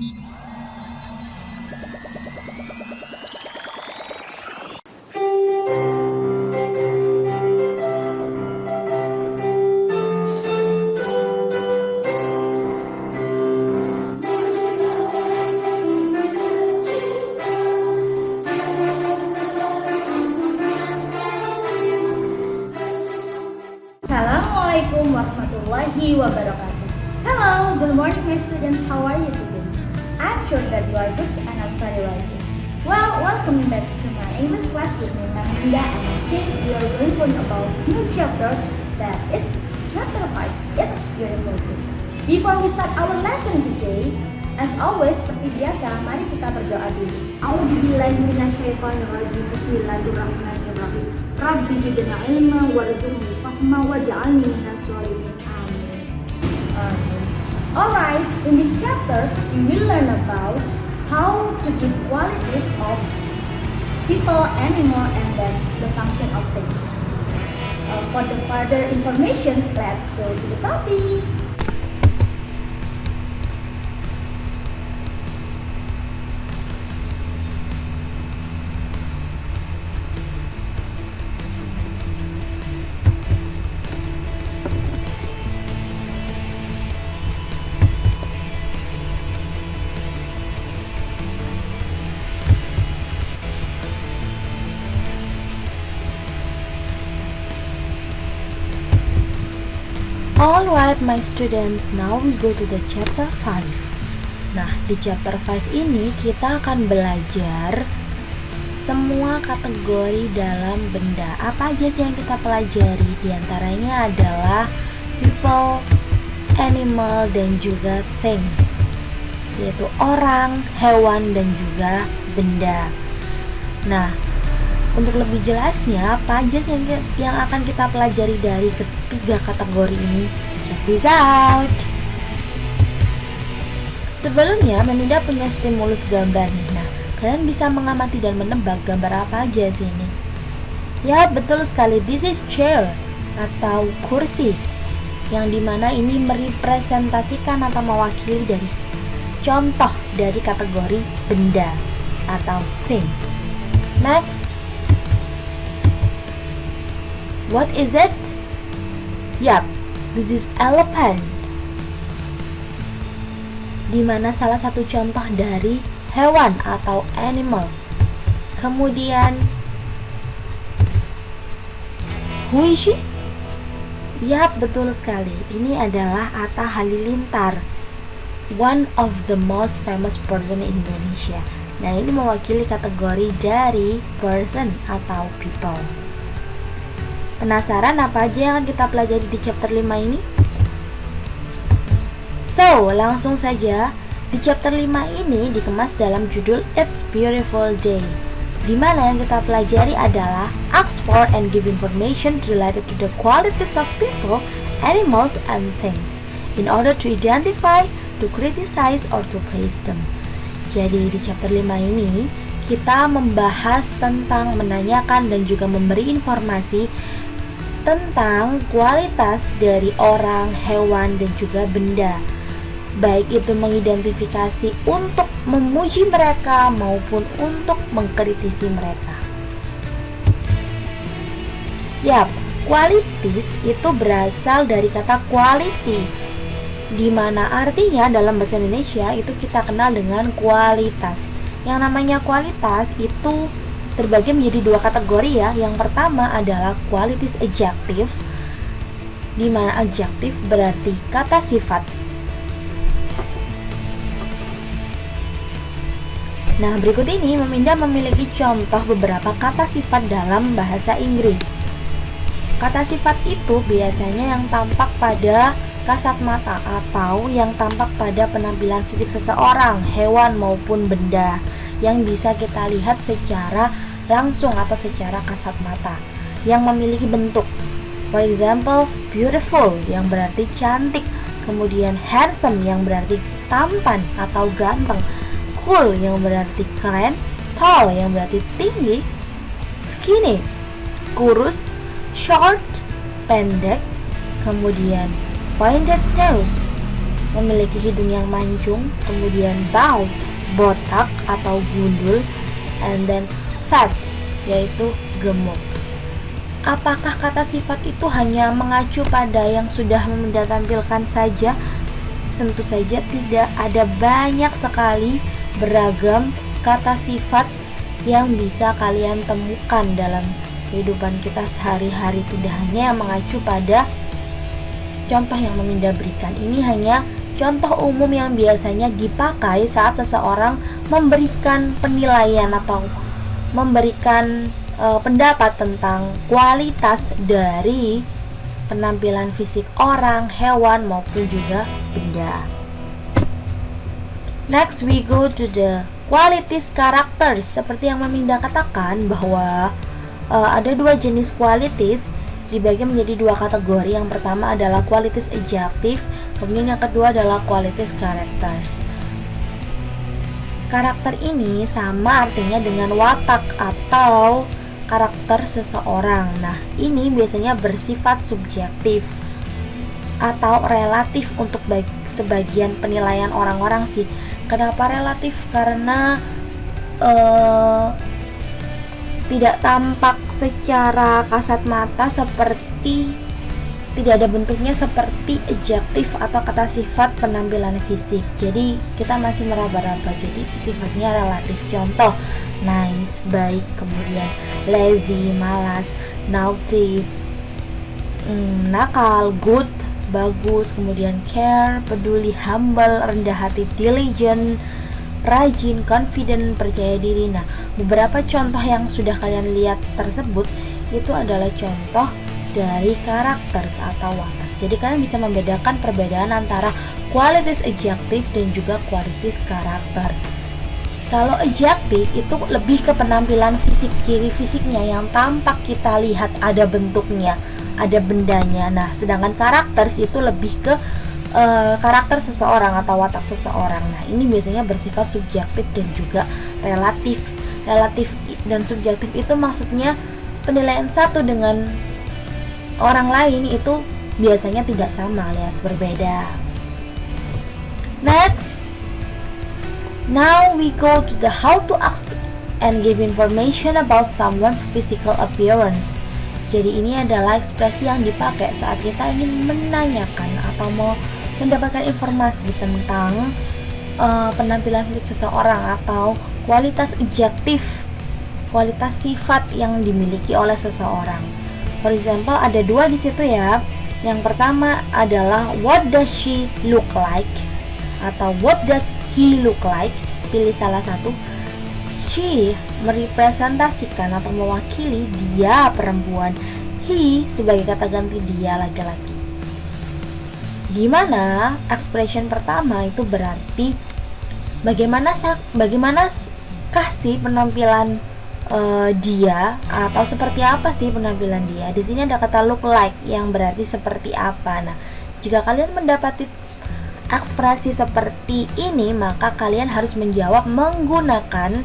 Assalamualaikum warahmatullahi wabarakatuh. Hello, good morning my students. How are you today? I'm sure that you are good and I'm very well too. Well, welcome back to my English class with me, Ma'am Linda, and today we are going to learn about new chapter that is chapter 5. It's beautiful too. Before we start our lesson today, as always, seperti biasa, mari kita berdoa dulu. A'udzubillahi minasyaitonirrajim. Bismillahirrahmanirrahim. Rabbi zidna ilma warzuqni fahma waj'alni minas sholihin. Amin. Alright, in this chapter, we will learn about how to give qualities of people, animal, and then the function of things. For the further information, let's go to the topic. Alright my students, now we go to the chapter 5. Nah, di chapter 5 ini kita akan belajar semua kategori dalam benda. Apa aja sih yang kita pelajari? Di antaranya adalah people, animal, dan juga thing, yaitu orang, hewan, dan juga benda. Nah, untuk lebih jelasnya, apa aja sih yang akan kita pelajari dari ketiga kategori ini? Check this out. Sebelumnya, Meminda punya stimulus gambar nih. Nah, kalian bisa mengamati dan menebak gambar apa aja sih ini? Ya, betul sekali. This is chair atau kursi, yang dimana ini merepresentasikan atau mewakili dari contoh dari kategori benda atau thing. Next. What is it? Yup, this is elephant. Dimana salah satu contoh dari hewan atau animal. Kemudian, who is she? Yup, betul sekali. Ini adalah Atta Halilintar, one of the most famous person in Indonesia. Nah, ini mewakili kategori dari person atau people. Penasaran apa aja yang akan kita pelajari di chapter 5 ini? So, langsung saja. Di chapter 5 ini dikemas dalam judul It's Beautiful Day, di mana yang kita pelajari adalah ask for and give information related to the qualities of people, animals, and things in order to identify, to criticize, or to praise them. Jadi di chapter 5 ini kita membahas tentang menanyakan dan juga memberi informasi tentang kualitas dari orang, hewan, dan juga benda, baik itu mengidentifikasi untuk memuji mereka maupun untuk mengkritisi mereka. Yap, qualities itu berasal dari kata quality, di mana artinya dalam bahasa Indonesia itu kita kenal dengan kualitas. Yang namanya kualitas itu terbagi menjadi dua kategori ya. Yang pertama adalah qualities adjectives, di mana adjective berarti kata sifat. Nah, berikut ini Meminda memiliki contoh beberapa kata sifat dalam bahasa Inggris. Kata sifat itu biasanya yang tampak pada kasat mata atau yang tampak pada penampilan fisik seseorang, hewan maupun benda, yang bisa kita lihat secara langsung atau secara kasat mata, yang memiliki bentuk. For example, beautiful yang berarti cantik, kemudian handsome yang berarti tampan atau ganteng, cool yang berarti keren, tall yang berarti tinggi, skinny kurus, short pendek, kemudian pointed nose memiliki hidung yang mancung, kemudian bald, botak atau gundul, and then fat, yaitu gemuk. Apakah kata sifat itu hanya mengacu pada yang sudah tampilkan saja? Tentu saja tidak, ada banyak sekali beragam kata sifat yang bisa kalian temukan dalam kehidupan kita sehari-hari, tidak hanya yang mengacu pada contoh yang Meminda berikan. Ini hanya contoh umum yang biasanya dipakai saat seseorang memberikan penilaian atau memberikan pendapat tentang kualitas dari penampilan fisik orang, hewan, maupun juga benda. Next we go to the qualities characters. Seperti yang Meminda katakan bahwa ada dua jenis qualities, dibagi menjadi dua kategori. Yang pertama adalah qualities adjective, kemudian yang kedua adalah qualities characters. Karakter ini sama artinya dengan watak atau karakter seseorang. Nah, ini biasanya bersifat subjektif atau relatif untuk sebagian penilaian orang-orang sih. Kenapa relatif? Karena tidak tampak secara kasat mata seperti, tidak ada bentuknya seperti adjektif atau kata sifat penampilan fisik. Jadi kita masih meraba-raba, jadi sifatnya relatif. Contoh, nice, baik, kemudian lazy, malas, naughty, nakal, good, bagus, kemudian care, peduli, humble, rendah hati, diligent, rajin, confident, percaya diri. Nah, beberapa contoh yang sudah kalian lihat tersebut itu adalah contoh dari karakter atau watak. Jadi kalian bisa membedakan perbedaan antara qualities adjective dan juga qualities karakter. Kalau adjective itu lebih ke penampilan fisik, ciri fisiknya yang tampak kita lihat, ada bentuknya, ada bendanya. Nah, sedangkan karakter itu lebih ke karakter seseorang atau watak seseorang. Nah, ini biasanya bersifat subjektif dan juga relatif. Relatif dan subjektif itu maksudnya penilaian satu dengan orang lain itu biasanya tidak sama, alias berbeda. Next, now we go to the how to ask and give information about someone's physical appearance. Jadi ini adalah ekspresi yang dipakai saat kita ingin menanyakan atau mau mendapatkan informasi tentang penampilan fisik seseorang atau kualitas adjektif, kualitas sifat yang dimiliki oleh seseorang. For example, ada dua di situ ya. Yang pertama adalah what does she look like atau what does he look like. Pilih salah satu. She merepresentasikan atau mewakili dia perempuan. He sebagai kata ganti dia laki-laki. Gimana? Expression pertama itu berarti bagaimana sih penampilan dia, atau seperti apa sih penampilan dia. Di sini ada kata look like yang berarti seperti apa. Nah, jika kalian mendapati ekspresi seperti ini, maka kalian harus menjawab menggunakan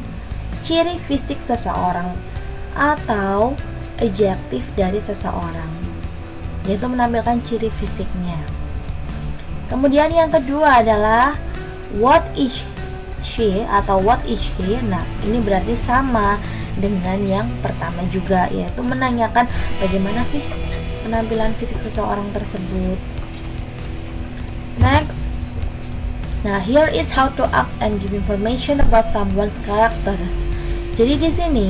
ciri fisik seseorang atau adjektif dari seseorang, yaitu menampilkan ciri fisiknya. Kemudian yang kedua adalah what is she atau what is he. Nah, ini berarti sama dengan yang pertama juga, yaitu menanyakan bagaimana sih penampilan fisik seseorang tersebut. Next, nah here is how to ask and give information about someone's characters. Jadi di sini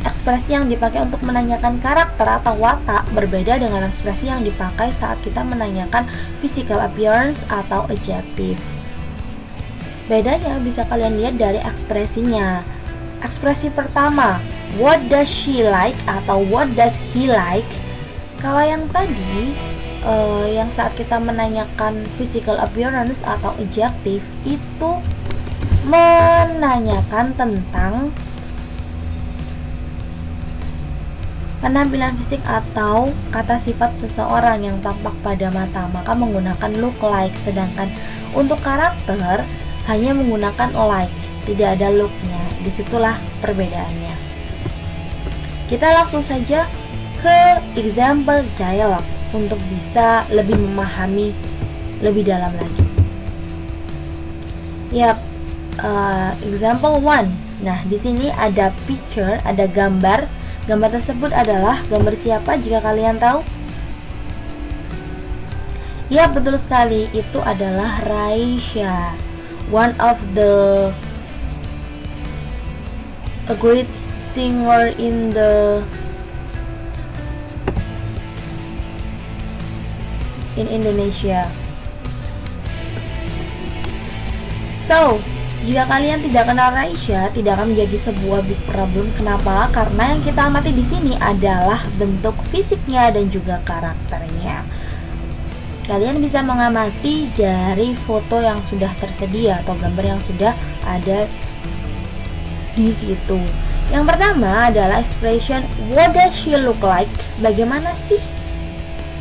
ekspresi yang dipakai untuk menanyakan karakter atau watak berbeda dengan ekspresi yang dipakai saat kita menanyakan physical appearance atau adjective. Bedanya bisa kalian lihat dari ekspresinya. Ekspresi pertama, what does she like atau what does he like. Kalau yang tadi, yang saat kita menanyakan physical appearance atau adjective, itu menanyakan tentang penampilan fisik atau kata sifat seseorang yang tampak pada mata, maka menggunakan look like. Sedangkan untuk karakter hanya menggunakan like, tidak ada looknya. Disitulah perbedaannya. Kita langsung saja ke example dialog untuk bisa lebih memahami lebih dalam lagi. Yap, example one. Nah, di sini ada picture, ada gambar. Gambar tersebut adalah gambar siapa jika kalian tahu? Ya, betul sekali. Itu adalah Raisya, one of the a great singer in Indonesia. So, jika kalian tidak kenal Raisya, tidak akan menjadi sebuah big problem. Kenapa? Karena yang kita amati di sini adalah bentuk fisiknya dan juga karakternya. Kalian bisa mengamati dari foto yang sudah tersedia atau gambar yang sudah ada di situ. Yang pertama adalah expression what does she look like? Bagaimana sih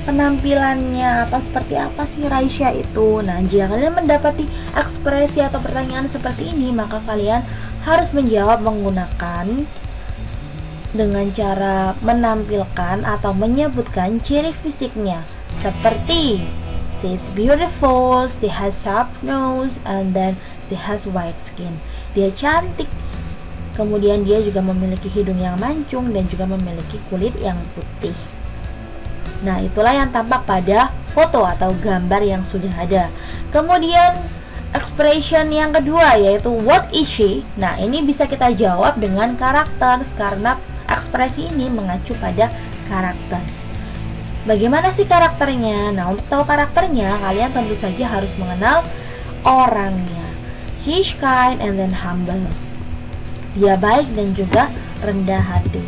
penampilannya atau seperti apa sih Raisya itu? Nah, jika kalian mendapati ekspresi atau pertanyaan seperti ini, maka kalian harus menjawab menggunakan dengan cara menampilkan atau menyebutkan ciri fisiknya, seperti she is beautiful, she has sharp nose, and then she has white skin. Dia cantik, kemudian dia juga memiliki hidung yang mancung dan juga memiliki kulit yang putih. Nah, itulah yang tampak pada foto atau gambar yang sudah ada. Kemudian expression yang kedua yaitu what is she? Nah, ini bisa kita jawab dengan karakter karena ekspresi ini mengacu pada karakter. Bagaimana sih karakternya? Nah, untuk tahu karakternya, kalian tentu saja harus mengenal orangnya. She is kind and then humble. Dia baik dan juga rendah hati.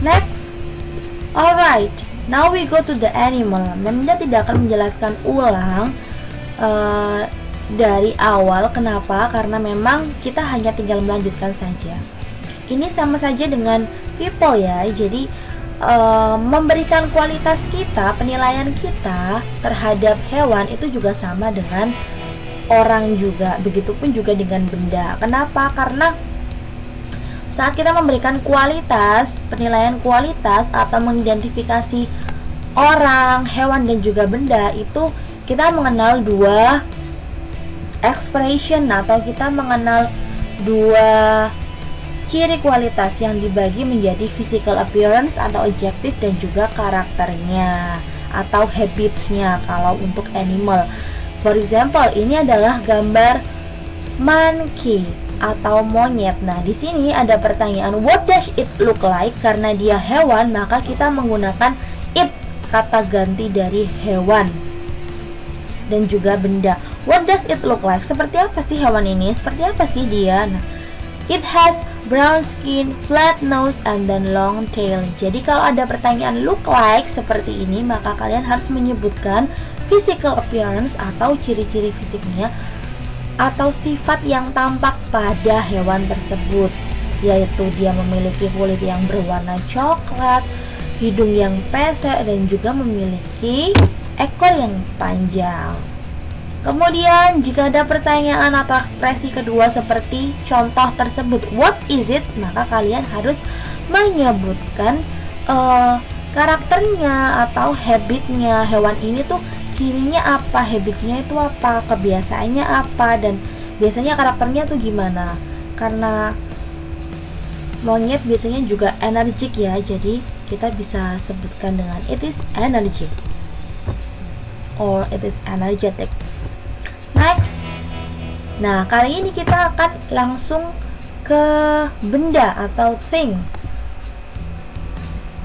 Next. Alright, now we go to the animal. Meminda tidak akan menjelaskan ulang dari awal. Kenapa? Karena memang kita hanya tinggal melanjutkan saja. Ini sama saja dengan people ya. Jadi memberikan kualitas kita, penilaian kita terhadap hewan itu juga sama dengan orang juga. Begitupun juga dengan benda. Kenapa? Karena saat kita memberikan kualitas, penilaian kualitas atau mengidentifikasi orang, hewan dan juga benda, itu kita mengenal dua expression atau kita mengenal dua ciri kualitas yang dibagi menjadi physical appearance atau objektif dan juga karakternya atau habitsnya kalau untuk animal. For example, ini adalah gambar monkey atau monyet. Nah, di sini ada pertanyaan what does it look like? Karena dia hewan, maka kita menggunakan it, kata ganti dari hewan dan juga benda. What does it look like? Seperti apa sih hewan ini? Seperti apa sih dia? Nah, it has brown skin, flat nose, and then long tail. Jadi kalau ada pertanyaan look like seperti ini, maka kalian harus menyebutkan physical appearance atau ciri-ciri fisiknya atau sifat yang tampak pada hewan tersebut, yaitu dia memiliki kulit yang berwarna coklat, hidung yang pesek, dan juga memiliki ekor yang panjang. Kemudian jika ada pertanyaan atau ekspresi kedua seperti contoh tersebut, what is it? Maka kalian harus menyebutkan karakternya atau habitnya. Hewan ini tuh cirinya apa, habitnya itu apa, kebiasaannya apa, dan biasanya karakternya tuh gimana. Karena monyet biasanya juga energik ya, jadi kita bisa sebutkan dengan it is energetic or it is energetic. Next. Nah, kali ini kita akan langsung ke benda atau thing.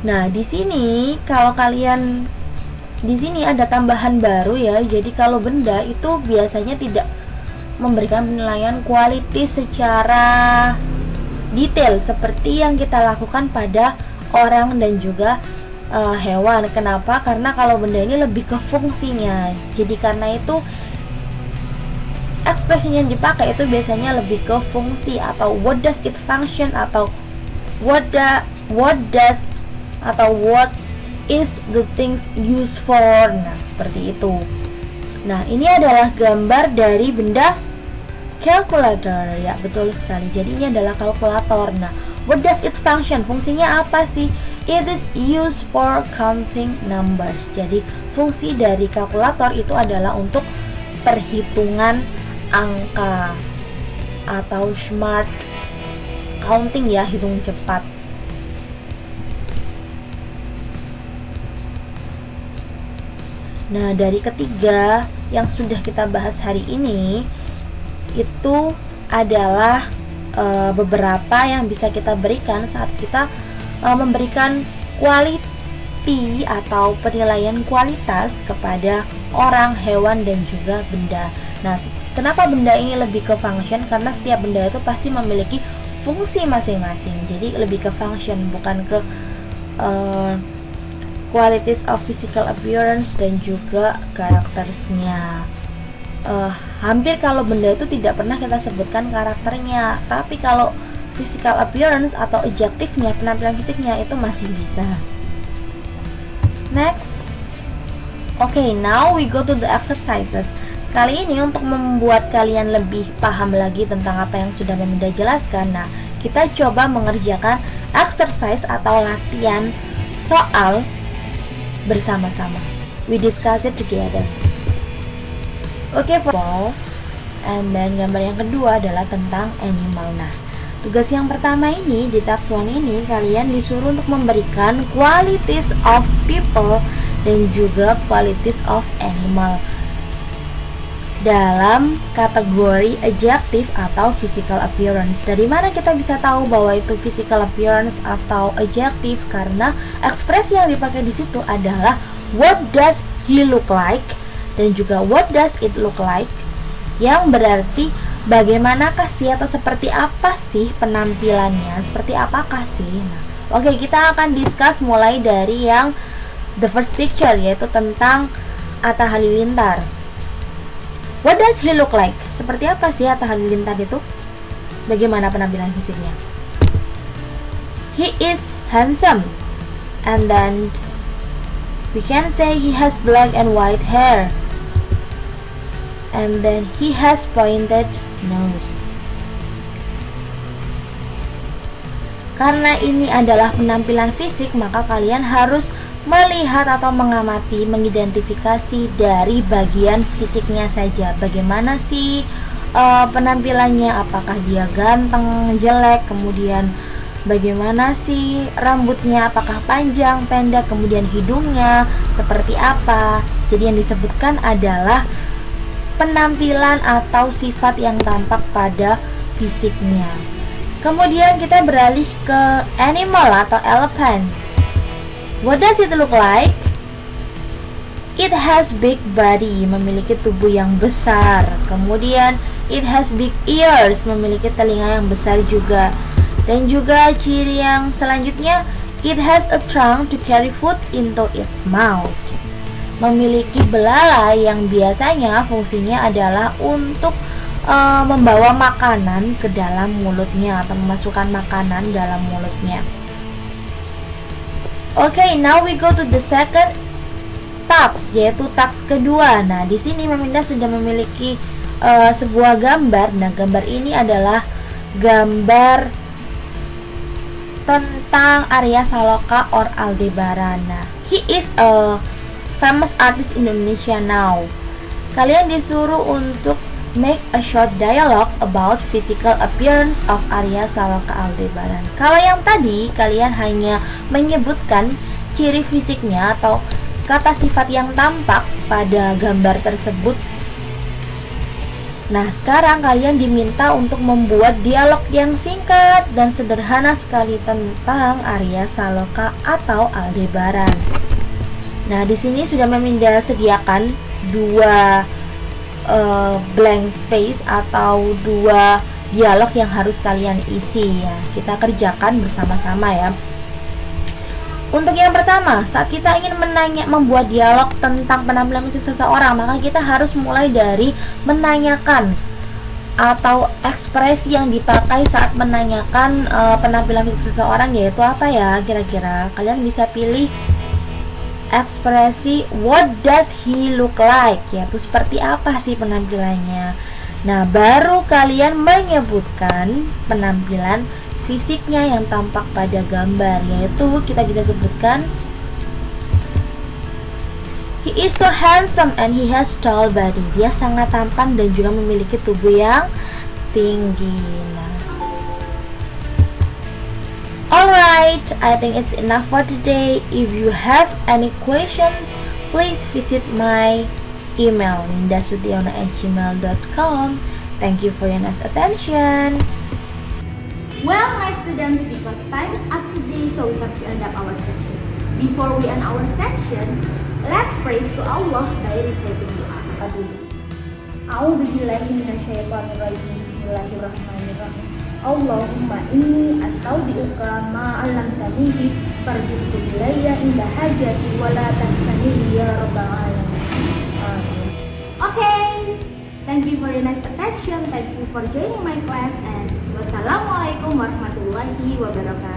Nah, di sini kalau kalian di sini ada tambahan baru ya. Jadi kalau benda itu biasanya tidak memberikan penilaian kualitas secara detail seperti yang kita lakukan pada orang dan juga hewan. Kenapa? Karena kalau benda ini lebih ke fungsinya. Jadi karena itu ekspresi yang dipakai itu biasanya lebih ke fungsi atau what does it function atau what is the things used for. Nah, seperti itu. Nah, ini adalah gambar dari benda calculator. Ya, betul sekali. Jadi ini adalah kalkulator. Nah, what does it function? Fungsinya apa sih? It is used for counting numbers. Jadi, fungsi dari kalkulator itu adalah untuk perhitungan angka atau smart counting ya, hitung cepat. Nah, dari ketiga yang sudah kita bahas hari ini itu adalah beberapa yang bisa kita berikan saat kita memberikan quality atau penilaian kualitas kepada orang, hewan, dan juga benda. Nah, kenapa benda ini lebih ke function? Karena setiap benda itu pasti memiliki fungsi masing-masing. Jadi lebih ke function, bukan ke qualities of physical appearance dan juga karakternya. Hampir kalau benda itu tidak pernah kita sebutkan karakternya, tapi kalau physical appearance atau adjektifnya, penampilan fisiknya itu masih bisa. Next. Okay, now we go to the exercises. Kali ini untuk membuat kalian lebih paham lagi tentang apa yang sudah Meminda jelaskan, nah, kita coba mengerjakan exercise atau latihan soal bersama-sama. We discuss it together. Okay, and then gambar yang kedua adalah tentang animal. Nah, tugas yang pertama ini di task 1 ini kalian disuruh untuk memberikan qualities of people dan juga qualities of animal dalam kategori adjective atau physical appearance. Dari mana kita bisa tahu bahwa itu physical appearance atau adjective? Karena ekspresi yang dipakai di situ adalah what does he look like dan juga what does it look like, yang berarti bagaimanakah sih atau seperti apa sih penampilannya, seperti apakah sih. Nah, oke, kita akan discuss mulai dari yang the first picture, yaitu tentang Atta Halilintar. What does he look like? Seperti apa sih Atta Halilintar itu? Bagaimana penampilan fisiknya? He is handsome. And then we can say he has black and white hair. And then he has pointed nose. Karena ini adalah penampilan fisik, maka kalian harus melihat atau mengamati, mengidentifikasi dari bagian fisiknya saja. Bagaimana sih penampilannya, apakah dia ganteng, jelek, kemudian bagaimana sih rambutnya, apakah panjang, pendek, kemudian hidungnya seperti apa. Jadi yang disebutkan adalah penampilan atau sifat yang tampak pada fisiknya. Kemudian kita beralih ke animal atau elephant. What does it look like? It has big body, memiliki tubuh yang besar. Kemudian it has big ears, memiliki telinga yang besar juga. Dan juga ciri yang selanjutnya, it has a trunk to carry food into its mouth. Memiliki belalai yang biasanya fungsinya adalah untuk membawa makanan ke dalam mulutnya atau memasukkan makanan dalam mulutnya. Okay, now we go to the second task, yaitu task kedua. Nah, di sini Meminda sudah memiliki sebuah gambar. Nah, gambar ini adalah gambar tentang Arya Saloka or Aldebaran. Nah, he is a famous artist Indonesia now. Kalian disuruh untuk make a short dialogue about physical appearance of Arya Saloka Aldebaran. Kalau yang tadi kalian hanya menyebutkan ciri fisiknya atau kata sifat yang tampak pada gambar tersebut. Nah, sekarang kalian diminta untuk membuat dialog yang singkat dan sederhana sekali tentang Arya Saloka atau Aldebaran. Nah, di sini sudah Meminda sediakan dua blank space atau dua dialog yang harus kalian isi ya. Kita kerjakan bersama-sama ya. Untuk yang pertama, saat kita ingin membuat dialog tentang penampilan fisik seseorang, maka kita harus mulai dari menanyakan atau ekspresi yang dipakai saat menanyakan penampilan fisik seseorang, yaitu apa ya kira-kira. Kalian bisa pilih ekspresi what does he look like, yaitu seperti apa sih penampilannya. Nah, baru kalian menyebutkan penampilan fisiknya yang tampak pada gambar, yaitu kita bisa sebutkan He is so handsome and he has tall body. Dia sangat tampan dan juga memiliki tubuh yang tinggi. Alright, I think it's enough for today. If you have any questions, please visit my email nindasutiono@gmail.com. Thank you for your nice attention. Well, my students, because time is up today, so we have to end up our section. Before we end our section, let's praise to Allah by reciting doa. A'udzubillahi minasyaitonirrajim. Bismillahirrahmanirrahim. Allahumma inni astaudiuka ma 'allamtani farjidhu ilayya inda hajati wa la tansani ya rabbal alamin. Amin. Okay. Thank you for your nice attention. Thank you for joining my class and wassalamualaikum warahmatullahi wabarakatuh.